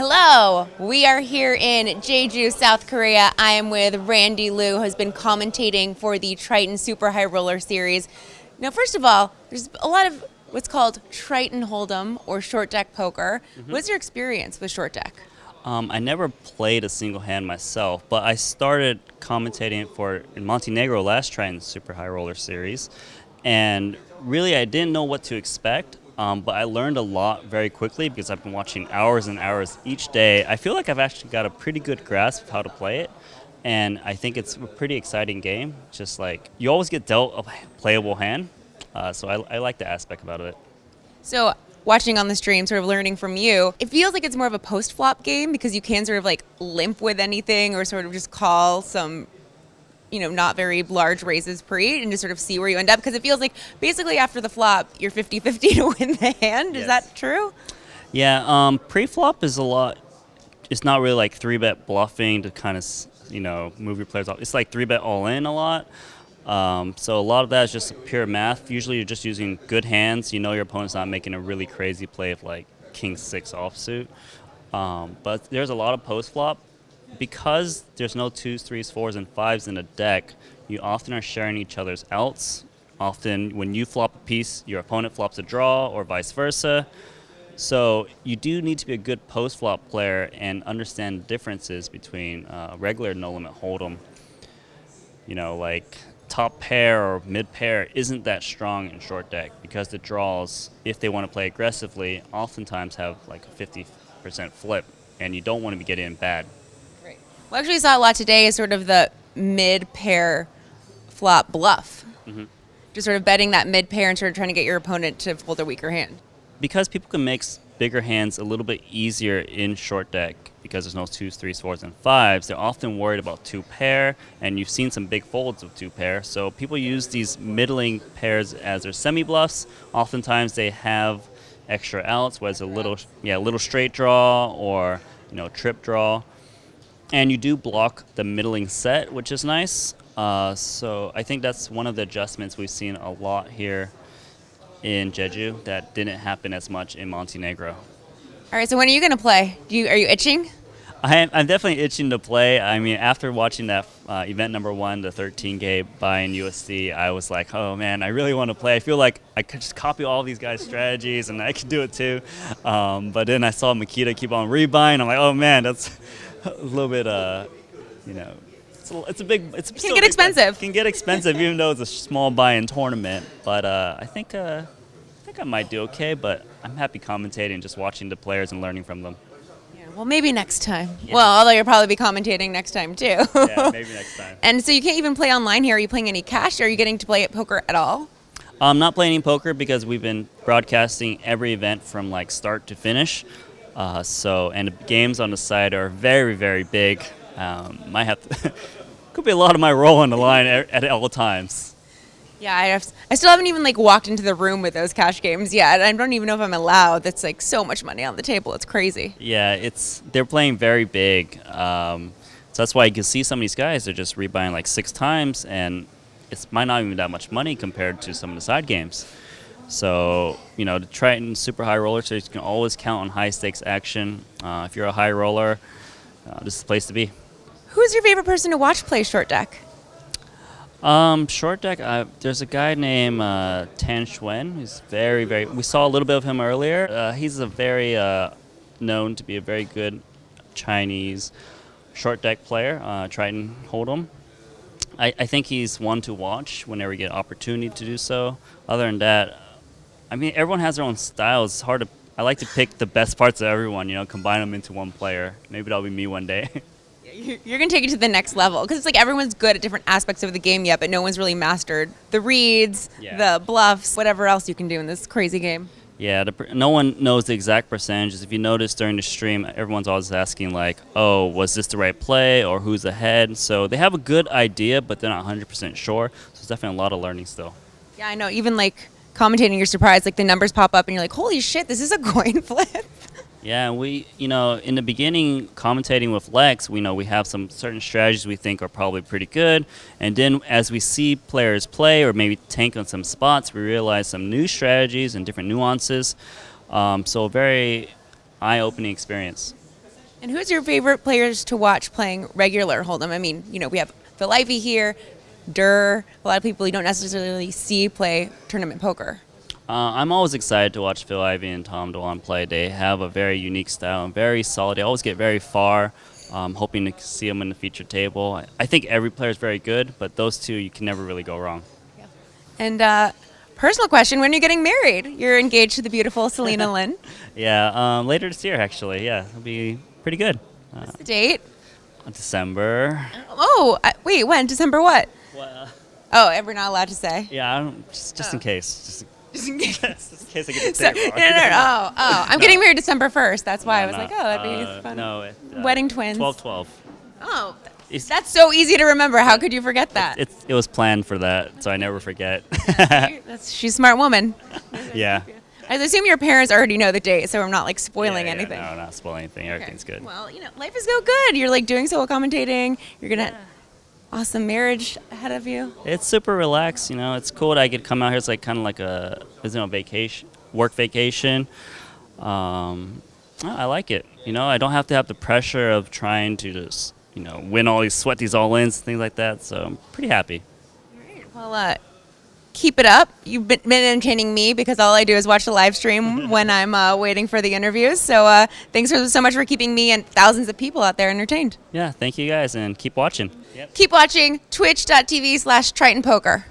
Hello, we are here in Jeju, South Korea. I am with Randy Liu, who has been commentating for the Triton Super High Roller Series. Now, first of all, there's a lot of what's called Triton Hold Em or short deck poker. What's your experience with short deck? I never played a single hand myself, but I started commentating in Montenegro last Triton Super High Roller Series, and really I didn't know what to expect. But I learned a lot very quickly because I've been watching hours and hours each day. I feel like I've actually got a pretty good grasp of how to play it, and I think it's a pretty exciting game. Just like you always get dealt a playable hand, so I like the aspect about it. So, watching on the stream, sort of learning from you, it feels like it's more of a post-flop game because you can sort of like limp with anything or sort of just call some not very large raises pre and just sort of see where you end up because it feels like basically after the flop, you're 50-50 to win the hand. Is that true? Yeah, pre-flop is a lot. It's not really like 3-bet bluffing to kind of, move your players off. It's like 3-bet all in a lot. So a lot of that is just pure math. Usually you're just using good hands. You know your opponent's not making a really crazy play of like king 6 offsuit. But there's a lot of post-flop. Because there's no 2s, 3s, 4s, and 5s in a deck, you often are sharing each other's outs. Often when you flop a piece, your opponent flops a draw or vice versa. So you do need to be a good post-flop player and understand differences between regular no-limit hold'em. Like top pair or mid pair isn't that strong in short deck because the draws, if they want to play aggressively, oftentimes have like a 50% flip, and you don't want to be getting in bad. Well, actually, we saw a lot today is sort of the mid-pair flop bluff. Just sort of betting that mid-pair and sort of trying to get your opponent to fold a weaker hand. Because people can make bigger hands a little bit easier in short deck because there's no 2s, 3s, 4s, and 5s, they're often worried about 2-pair, and you've seen some big folds with 2-pair. So people use these middling pairs as their semi-bluffs. Oftentimes they have extra outs, whether it's a little straight draw or trip draw. And you do block the middling set, which is nice. So I think that's one of the adjustments we've seen a lot here in Jeju that didn't happen as much in Montenegro. All right, so when are you going to play? Are you itching? I'm definitely itching to play. I mean, after watching that event number 1, the 13K buy in USD, I was like, oh man, I really want to play. I feel like I could just copy all these guys' strategies and I could do it too. But then I saw Makita keep on rebuying. I'm like, oh man, that's a little bit, it's a big. It can get expensive. It can get expensive, even though it's a small buy-in tournament. But I think I might do okay. But I'm happy commentating, just watching the players and learning from them. Yeah, well, maybe next time. Yeah. Well, although you'll probably be commentating next time too. Yeah, maybe next time. And so you can't even play online here. Are you playing any cash? Are you getting to play at poker at all? I'm not playing any poker because we've been broadcasting every event from like start to finish. And the games on the side are very, very big. Might have to could be a lot of my roll on the line at all times. Yeah, I still haven't even walked into the room with those cash games yet. I don't even know if I'm allowed. That's so much money on the table. It's crazy. Yeah, they're playing very big. So that's why you can see some of these guys. They're just rebuying like 6 times, and it might not even be that much money compared to some of the side games. So, the Triton Super High Roller Series, you can always count on high stakes action. If you're a high roller, this is the place to be. Who's your favorite person to watch play short deck? Short deck, there's a guy named Tan Xuan. He's very, very. We saw a little bit of him earlier. He's a very known to be a very good Chinese short deck player. Triton Hold Em. I think he's one to watch whenever you get opportunity to do so. Other than that, I mean, everyone has their own style. It's hard to. I like to pick the best parts of everyone. Combine them into one player. Maybe that'll be me one day. You're going to take it to the next level because it's everyone's good at different aspects of the game yet, but no one's really mastered the reads, the bluffs, whatever else you can do in this crazy game. Yeah, no one knows the exact percentages. If you notice during the stream, everyone's always asking oh, was this the right play or who's ahead? So they have a good idea, but they're not 100% sure. So it's definitely a lot of learning still. Yeah, I know. Even commentating, you're surprised. The numbers pop up and you're like, holy shit, this is a coin flip. Yeah, we, in the beginning, commentating with Lex, we have some certain strategies we think are probably pretty good. And then as we see players play or maybe tank on some spots, we realize some new strategies and different nuances. So a very eye-opening experience. And who's your favorite players to watch playing regular Hold'em? I mean, we have Phil Ivey here, Durrrr, a lot of people you don't necessarily see play tournament poker. I'm always excited to watch Phil Ivey and Tom Dwan play. They have a very unique style and very solid. They always get very far. Hoping to see them in the feature table. I think every player is very good, but those two you can never really go wrong. And personal question: when are you getting married? You're engaged to the beautiful Selena Lynn. Yeah, later this year actually. Yeah, it'll be pretty good. What's the date? December. Oh, wait, when? December what? Well, Oh, we're not allowed to say. yeah, just in case. Just in case. Just in case I get to say it wrong. No. Oh, I'm getting married December 1st. That's why I was No, like, oh, that'd be fun. No, Wedding twins. 12/12. Oh, that's so easy to remember. How could you forget that? It was planned for that, so I never forget. She's a smart woman. Yeah. I assume your parents already know the date, so I'm not like spoiling Yeah, anything. No, not spoiling anything. Everything's good. Well, life is so good. You're like doing so well commentating. You're gonna awesome marriage ahead of you. It's super relaxed. It's cool that I could come out here. It's like kind of like a vacation, work vacation. I like it. I don't have to have the pressure of trying to just win all these these all-ins, things like that. So I'm pretty happy. Well, keep it up. You've been entertaining me because all I do is watch the live stream when I'm waiting for the interviews. So thanks so much for keeping me and thousands of people out there entertained. Yeah, thank you guys, and keep watching. Keep watching twitch.tv/Triton Poker.